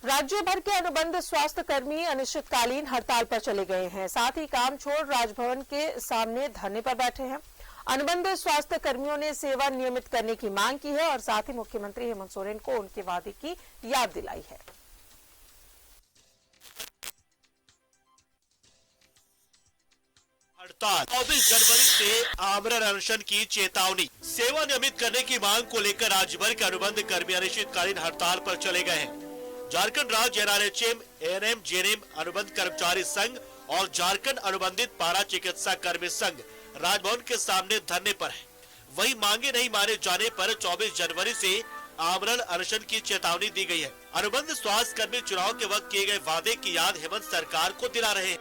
राज्य भर के अनुबंध स्वास्थ्य कर्मी अनिश्चितकालीन हड़ताल पर चले गए हैं। साथ ही काम छोड़ राजभवन के सामने धरने पर बैठे हैं। अनुबंध स्वास्थ्य कर्मियों ने सेवा नियमित करने की मांग की है और साथ ही मुख्यमंत्री हेमंत सोरेन को उनके वादे की याद दिलाई है। हड़ताल 24 जनवरी से आमरण अनशन की चेतावनी। सेवा नियमित करने की मांग को लेकर राज्य भर के अनुबंध कर्मी अनिश्चितकालीन हड़ताल पर चले गए हैं। झारखंड राज्य एनआरएचएम, एएनएम, जेएनएम अनुबंध कर्मचारी संघ और झारखंड अनुबंधित पारा चिकित्सा कर्मी संघ राजभवन के सामने धरने पर है। वही मांगे नहीं माने जाने पर 24 जनवरी से आमरण अनशन की चेतावनी दी गई है। अनुबंध स्वास्थ्य कर्मी चुनाव के वक्त किए गए वादे की याद हेमंत सरकार को दिला रहे हैं।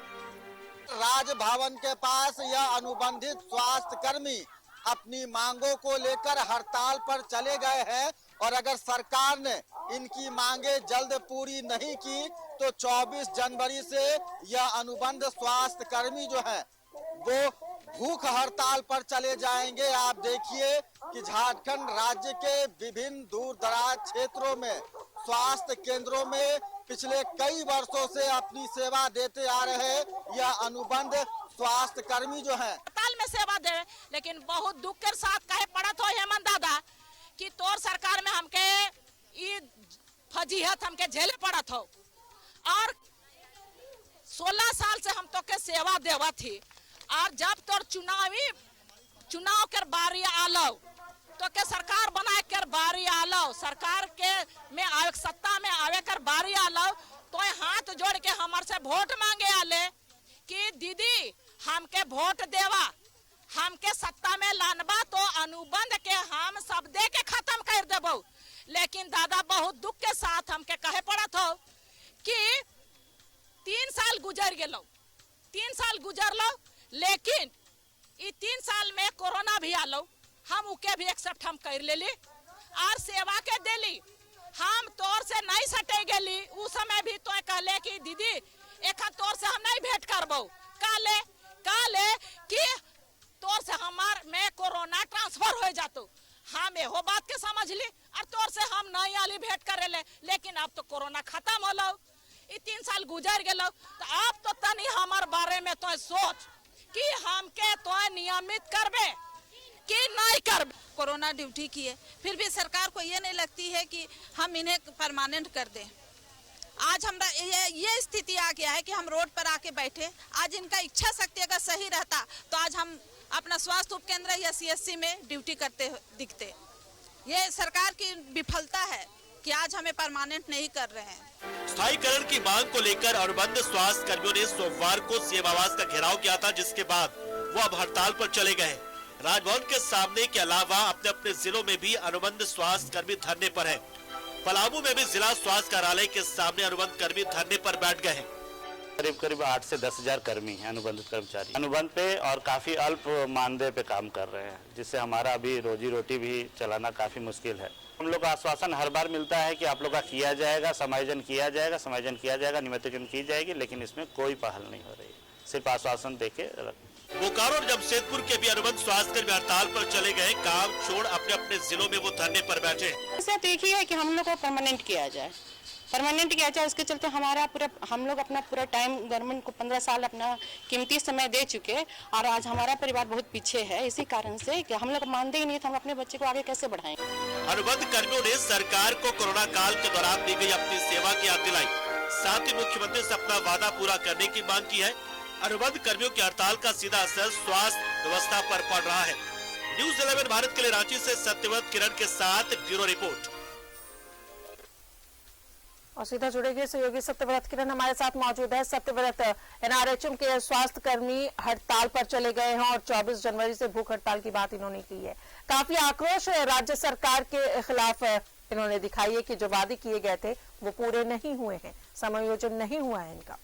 राजभवन के पास यह अनुबंधित स्वास्थ्य कर्मी अपनी मांगों को लेकर हड़ताल पर चले गए हैं और अगर सरकार ने इनकी मांगे जल्द पूरी नहीं की तो 24 जनवरी से यह अनुबंध स्वास्थ्य कर्मी जो है वो भूख हड़ताल पर चले जाएंगे। आप देखिए कि झारखंड राज्य के विभिन्न दूर दराज क्षेत्रों में स्वास्थ्य केंद्रों में पिछले कई वर्षों से अपनी सेवा देते आ रहे यह अनुबंध स्वास्थ्य कर्मी जो हैं अस्पताल में सेवा दे, लेकिन बहुत दुख के साथ कहे पड़त हो हेमंत दादा कि तोर सरकार में हमके ई फजीहत हमके झेले पड़त हो और 16 साल से हम तो के सेवा देवा थी और जब तोर चुनाव के बारी आलो तो के सरकार बनाए कर बारी आलो, सरकार के में आवे सत्ता में आवे कर बारी आलो तो हाथ जोड़ के हमार से वोट मांगे आले कि दीदी हमके वोट देवा, हमके सत्ता में लानबा तो अनुबंध के हम सब दे के खत्म कर देबो। लेकिन दादा बहुत दुख के साथ हमके कहे पड़त हो कि 3 साल गुजर गेलो, 3 साल गुजरलो, लेकिन ये 3 साल में कोरोना भी आलो, हम उके भी एक्सेप्ट हम कर लेली और सेवा के देली। हम तोर से नहीं सटे गेली, उस समय भी तो कहले कि दीदी एक तोर से हम नहीं भेंट करबो, काले कि तोर से हमार में कोरोना ट्रांसफर हो जातो। हम एहो बात के समझ ली और तोर से हम नहीं आली भेंट करे ले, लेकिन अब तो कोरोना खत्म होलो, ये 3 साल गुजर गेलो तो अब तो तनी हमार बारे में तो सोच कि हमके तो नियमित करबे कि नहीं करबे। कोरोना ड्यूटी की है, फिर भी सरकार को ये नहीं लगती है कि हम इन्हें परमानेंट कर दें। आज हमरा ये स्थिति आ गया है कि हम रोड पर आके बैठे। आज इनका इच्छा शक्ति अगर सही रहता तो आज हम अपना स्वास्थ्य उपकेंद्र या सीएससी में ड्यूटी करते दिखते। ये सरकार की विफलता है कि आज हमें परमानेंट नहीं कर रहे हैं। स्थायीकरण की मांग को लेकर अनुबंध स्वास्थ्य कर्मियों ने सोमवार को सीएम आवास का घेराव किया था, जिसके बाद वो अब हड़ताल पर चले गए। राजभवन के सामने के अलावा अपने अपने जिलों में भी अनुबंध स्वास्थ्य कर्मी धरने पर हैं। पलामू में भी जिला स्वास्थ्य कार्यालय के सामने अनुबंध कर्मी धरने पर बैठ गए हैं। करीब 8 से 10 हजार कर्मी हैं अनुबंधित कर्मचारी अनुबंध पे और काफी अल्प मानदेय पे काम कर रहे हैं, जिससे हमारा अभी रोजी रोटी भी चलाना काफी मुश्किल है। हम लोग का आश्वासन हर बार मिलता है कि आप लोग का किया जाएगा, समायोजन किया जाएगा, नियमितीकरण की जाएगी, लेकिन इसमें कोई पहल नहीं हो रही, सिर्फ आश्वासन देके। बोकारो और जमशेदपुर के भी अनुबंध स्वास्थ्य कर्मी हड़ताल पर चले गए। काम छोड़ अपने अपने जिलों में वो धरने पर बैठे। ऐसा तो एक ही है कि हम लोग को परमानेंट किया जाए, उसके चलते हम लोग अपना पूरा टाइम गवर्नमेंट को 15 साल अपना कीमती समय दे चुके और आज हमारा परिवार बहुत पीछे है। इसी कारण से कि हम लोग मानते ही नहीं थे हम अपने बच्चे को आगे कैसे बढ़ाएंगे। अनुबंध कर्मियों ने सरकार को कोरोना काल के दौरान दी गई अपनी सेवा की याद दिलाई। साथ ही मुख्यमंत्री से अपना वादा पूरा करने की मांग की है। अनुबंध कर्मियों की हड़ताल का सीधा असर स्वास्थ्य व्यवस्था पर पड़ रहा है। न्यूज़ 11 भारत के लिए रांची से सत्यव्रत किरण के साथ ब्यूरो रिपोर्ट। और सीधा जुड़ेंगे सहयोगी सत्यव्रत किरण हमारे साथ मौजूद है। सत्यव्रत, एनआरएचएम के स्वास्थ्य कर्मी हड़ताल पर चले गए हैं और 24 जनवरी से भूख हड़ताल की बात इन्होंने की है। काफी आक्रोश राज्य सरकार के खिलाफ इन्होंने दिखाई है कि जो वादे किए गए थे वो पूरे नहीं हुए हैं, समायोजन नहीं हुआ है इनका।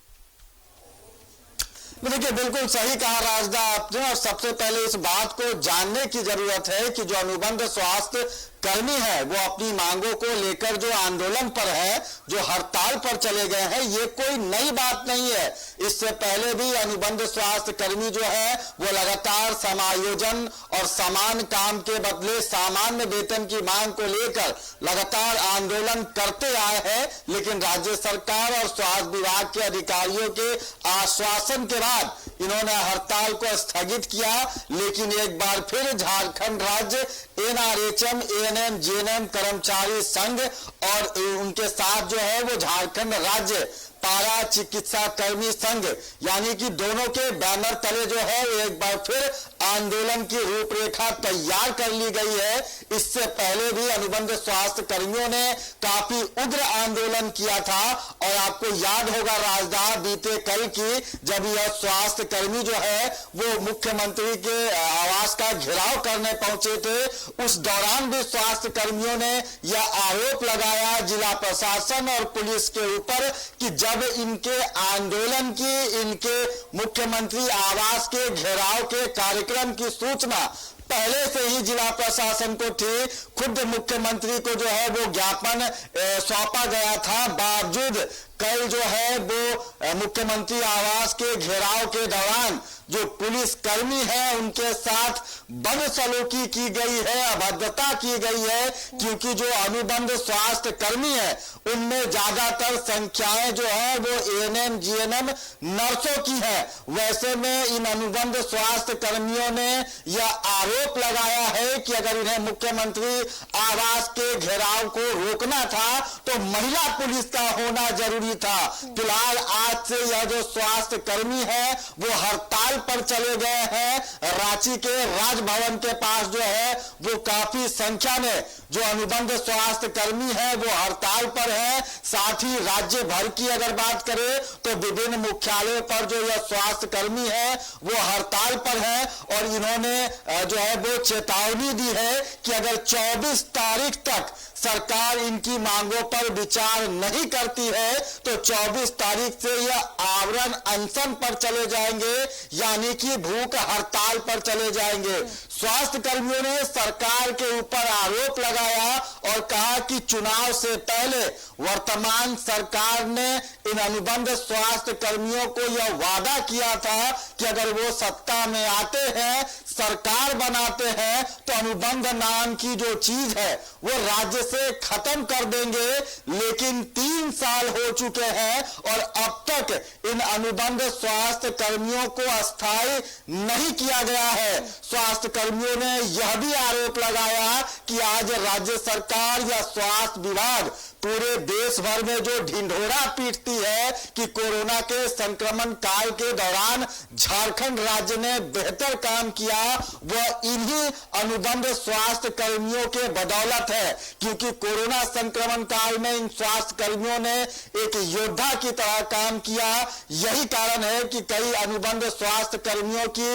देखिए बिल्कुल सही कहा राजदा आपने और सबसे पहले इस बात को जानने की जरूरत है कि जो अनुबंध स्वास्थ्य कर्मी है वो अपनी मांगों को लेकर जो आंदोलन पर है, जो हड़ताल पर चले गए हैं, ये कोई नई बात नहीं है। इससे पहले भी अनुबंध स्वास्थ्य कर्मी जो है वो लगातार समायोजन और समान काम के बदले सामान्य वेतन की मांग को लेकर लगातार आंदोलन करते आए हैं, लेकिन राज्य सरकार और स्वास्थ्य विभाग के अधिकारियों के आश्वासन के बाद इन्होंने हड़ताल को स्थगित किया। लेकिन एक बार फिर झारखंड राज्य एनआरएचएम, एएनएम, जीएनएम कर्मचारी संघ और उनके साथ जो है वो झारखंड राज्य पारा चिकित्सा कर्मी संघ, यानी कि दोनों के बैनर तले जो है एक बार फिर आंदोलन की रूपरेखा तैयार कर ली गई है। इससे पहले भी अनुबंध स्वास्थ्य कर्मियों ने काफी उग्र आंदोलन किया था और आपको याद होगा राजदार बीते कल की जब यह स्वास्थ्य कर्मी जो है वो मुख्यमंत्री के आवास का घेराव करने पहुंचे थे, उस दौरान भी स्वास्थ्य कर्मियों ने यह आरोप लगाया जिला प्रशासन और पुलिस के ऊपर कि जब इनके आंदोलन की, इनके मुख्यमंत्री आवास के घेराव के कार्यक्रम की सूचना पहले से ही जिला प्रशासन को थी, खुद मुख्यमंत्री को जो है वो ज्ञापन सौंपा गया था, बावजूद कल जो है वो मुख्यमंत्री आवास के घेराव के दौरान जो पुलिस कर्मी है उनके साथ बदसलूकी की गई है, अभद्रता की गई है, क्योंकि जो अनुबंध स्वास्थ्य कर्मी है उनमें ज्यादातर संख्याएं जो है वो एएनएम, जीएनएम, नर्सों की है। वैसे में इन अनुबंध स्वास्थ्य कर्मियों ने यह आरोप लगाया है कि अगर इन्हें मुख्यमंत्री आवास के घेराव को रोकना था तो महिला पुलिस का होना जरूरी था। फिलहाल आज से यह जो स्वास्थ्य कर्मी है वो हड़ताल पर चले गए हैं। रांची के राजभवन के पास जो है वो काफी संख्या में जो अनुबंध स्वास्थ्य कर्मी है वो हड़ताल पर है। साथ ही राज्य भर की अगर बात करें तो विभिन्न मुख्यालयों पर जो यह स्वास्थ्य कर्मी है वो हड़ताल पर है और इन्होंने जो है वो चेतावनी दी है कि अगर 24 तारीख तक सरकार इनकी मांगों पर विचार नहीं करती है तो 24 तारीख से यह आवरण अनशन पर चले जाएंगे, यानी कि भूख हड़ताल पर चले जाएंगे। स्वास्थ्य कर्मियों ने सरकार के ऊपर आरोप लगाया और कहा कि चुनाव से पहले वर्तमान सरकार ने इन अनुबंध स्वास्थ्य कर्मियों को यह वादा किया था कि अगर वो सत्ता में आते हैं, सरकार बनाते हैं तो अनुबंध नाम की जो चीज है वो राज्य से खत्म कर देंगे। लेकिन 3 साल हो चुके हैं और अब तक इन अनुबंध स्वास्थ्य कर्मियों को अस्थायी नहीं किया गया है। स्वास्थ्य कर्मियों ने यह भी आरोप लगाया कि आज राज्य सरकार या स्वास्थ्य विभाग पूरे देश भर में जो ढिंढोरा पीटती है कि कोरोना के संक्रमण काल के दौरान झारखंड राज्य ने बेहतर काम किया, वह इन्हीं अनुबंध स्वास्थ्य कर्मियों के बदौलत है। क्योंकि कोरोना संक्रमण काल में इन स्वास्थ्य कर्मियों ने एक योद्धा की तरह काम किया। यही कारण है कि कई अनुबंध स्वास्थ्य कर्मियों की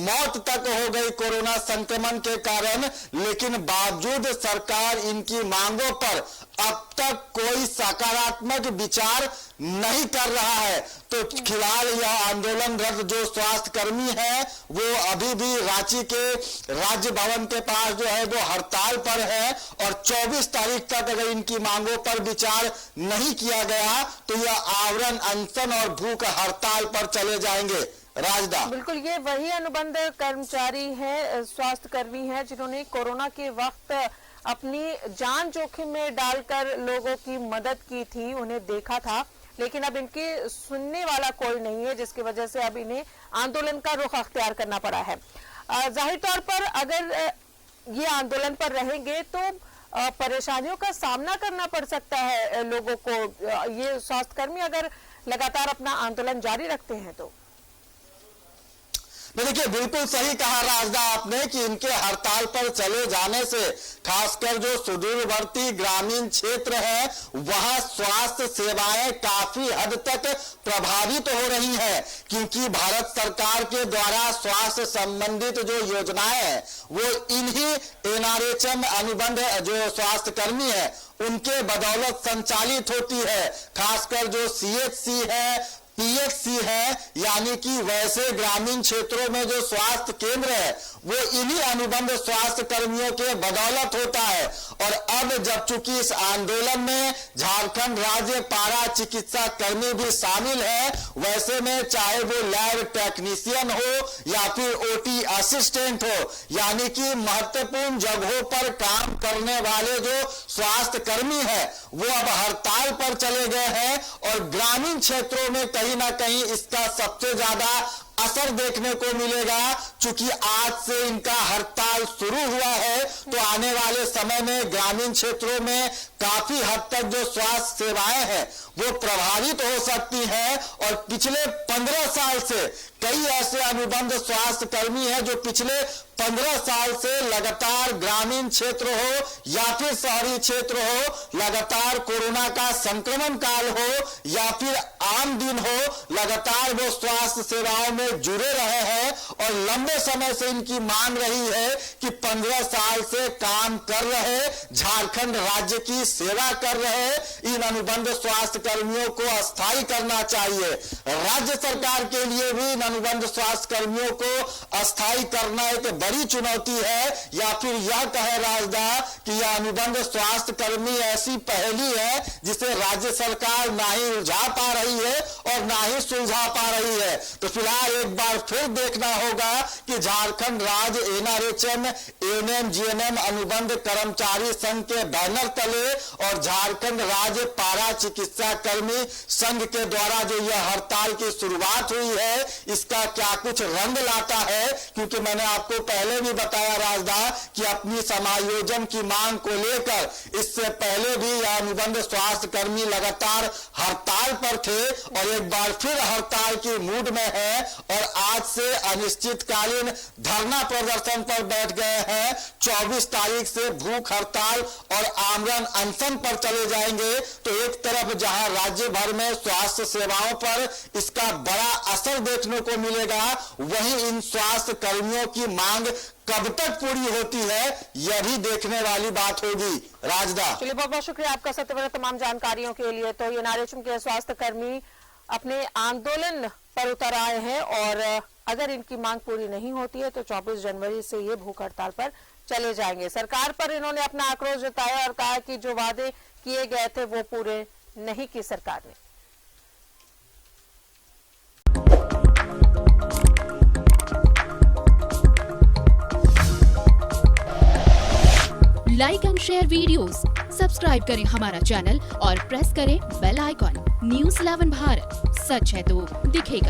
मौत तक हो गई कोरोना संक्रमण के कारण, लेकिन बावजूद सरकार इनकी मांगों पर अब तक कोई सकारात्मक विचार नहीं कर रहा है। तो फिलहाल यह आंदोलनरत जो स्वास्थ्य कर्मी है वो अभी भी रांची के राज्य भवन के पास जो है वो हड़ताल पर है और 24 तारीख तक अगर इनकी मांगों पर विचार नहीं किया गया तो यह आवरण अनशन और भूख हड़ताल पर चले जाएंगे। राजदा बिल्कुल, ये वही अनुबंध कर्मचारी है, स्वास्थ्य कर्मी है जिन्होंने कोरोना के वक्त अपनी जान जोखिम में डालकर लोगों की मदद की थी, उन्हें देखा था, लेकिन अब इनके सुनने वाला कोई नहीं है, जिसकी वजह से अब इन्हें आंदोलन का रुख अख्तियार करना पड़ा है। जाहिर तौर पर अगर ये आंदोलन पर रहेंगे तो परेशानियों का सामना करना पड़ सकता है लोगों को। ये स्वास्थ्यकर्मी अगर लगातार अपना आंदोलन जारी रखते हैं तो देखिए, बिल्कुल सही कहा राजदा आपने कि इनके हड़ताल पर चले जाने से खासकर जो सुदूरवर्ती ग्रामीण क्षेत्र है वहां स्वास्थ्य सेवाएं काफी हद तक प्रभावित हो रही हैं, क्योंकि भारत सरकार के द्वारा स्वास्थ्य संबंधित जो योजनाएं हैं वो इन्हीं एनआरएचएम अनुबंध जो स्वास्थ्य कर्मी है उनके बदौलत संचालित होती है। खासकर जो सीएचसी है, PHC है, यानी कि वैसे ग्रामीण क्षेत्रों में जो स्वास्थ्य केंद्र है वो इन्हीं अनुबंध स्वास्थ्य कर्मियों के बदौलत होता है। और अब जब चूंकि इस आंदोलन में झारखंड राज्य पारा चिकित्सा कर्मी भी शामिल है, वैसे में चाहे वो लैब टेक्नीशियन हो या फिर OT असिस्टेंट हो, यानी कि महत्वपूर्ण जगहों पर काम करने वाले जो स्वास्थ्य कर्मी है वो अब हड़ताल पर चले गए हैं। और ग्रामीण क्षेत्रों में कहीं ना कहीं इसका सबसे ज्यादा असर देखने को मिलेगा। चूंकि आज से इनका हड़ताल शुरू हुआ है तो आने वाले समय में ग्रामीण क्षेत्रों में काफी हद तक जो स्वास्थ्य सेवाएं हैं वो प्रभावित हो सकती हैं। और पिछले 15 साल से कई ऐसे अनुबंध स्वास्थ्य कर्मी हैं जो पिछले 15 साल से लगातार ग्रामीण क्षेत्र हो या फिर शहरी क्षेत्र हो, लगातार कोरोना का संक्रमण काल हो या फिर आम दिन हो, लगातार वो स्वास्थ्य सेवाओं में जुड़े रहे हैं। और लंबे समय से इनकी मांग रही है कि 15 साल से काम कर रहे, झारखंड राज्य की सेवा कर रहे इन अनुबंध स्वास्थ्य कर्मियों को अस्थायी करना चाहिए। राज्य सरकार के लिए भी इन अनुबंध स्वास्थ्य कर्मियों को अस्थायी करना एक बड़ी चुनौती है। या फिर यह कहे राजदा कि यह अनुबंध स्वास्थ्य कर्मी ऐसी पहेली है जिसे राज्य सरकार ना ही उलझा पा रही है और ना ही सुलझा पा रही है। तो फिलहाल एक बार फिर देखना होगा कि झारखंड राज्य NRHM ANM GNM अनुबंध कर्मचारी संघ के बैनर तले और झारखंड राज्य पारा चिकित्सा कर्मी संघ के द्वारा जो यह हड़ताल की शुरुआत हुई है इसका क्या कुछ रंग लाता है। क्योंकि मैंने आपको पहले भी बताया राजदा कि अपनी समायोजन की मांग को लेकर इससे पहले भी यह अनुबंध स्वास्थ्य कर्मी लगातार हड़ताल पर थे और एक बार फिर हड़ताल की मूड में है और आज से अनिश्चितकालीन धरना प्रदर्शन पर बैठ गए हैं। 24 तारीख से भूख हड़ताल और आमरण अनशन पर चले जाएंगे। तो एक तरफ जहां राज्य भर में स्वास्थ्य सेवाओं पर इसका बड़ा असर देखने को मिलेगा, वहीं इन स्वास्थ्य कर्मियों की मांग कब तक पूरी होती है यह भी देखने वाली बात होगी। राजदा, चलिए बहुत बहुत शुक्रिया आपका सत्यव्रत तमाम जानकारियों के लिए। तो ये NRHM के स्वास्थ्य कर्मी अपने आंदोलन पर उतर आए हैं और अगर इनकी मांग पूरी नहीं होती है तो 24 जनवरी से ये भूख हड़ताल पर चले जाएंगे। सरकार पर इन्होंने अपना आक्रोश जताया और कहा कि जो वादे किए गए थे वो पूरे नहीं किए सरकार ने। Like and share videos, subscribe करें हमारा चैनल और प्रेस करें बेल आइकॉन। न्यूज़ 11 भारत, सच है तो दिखेगा।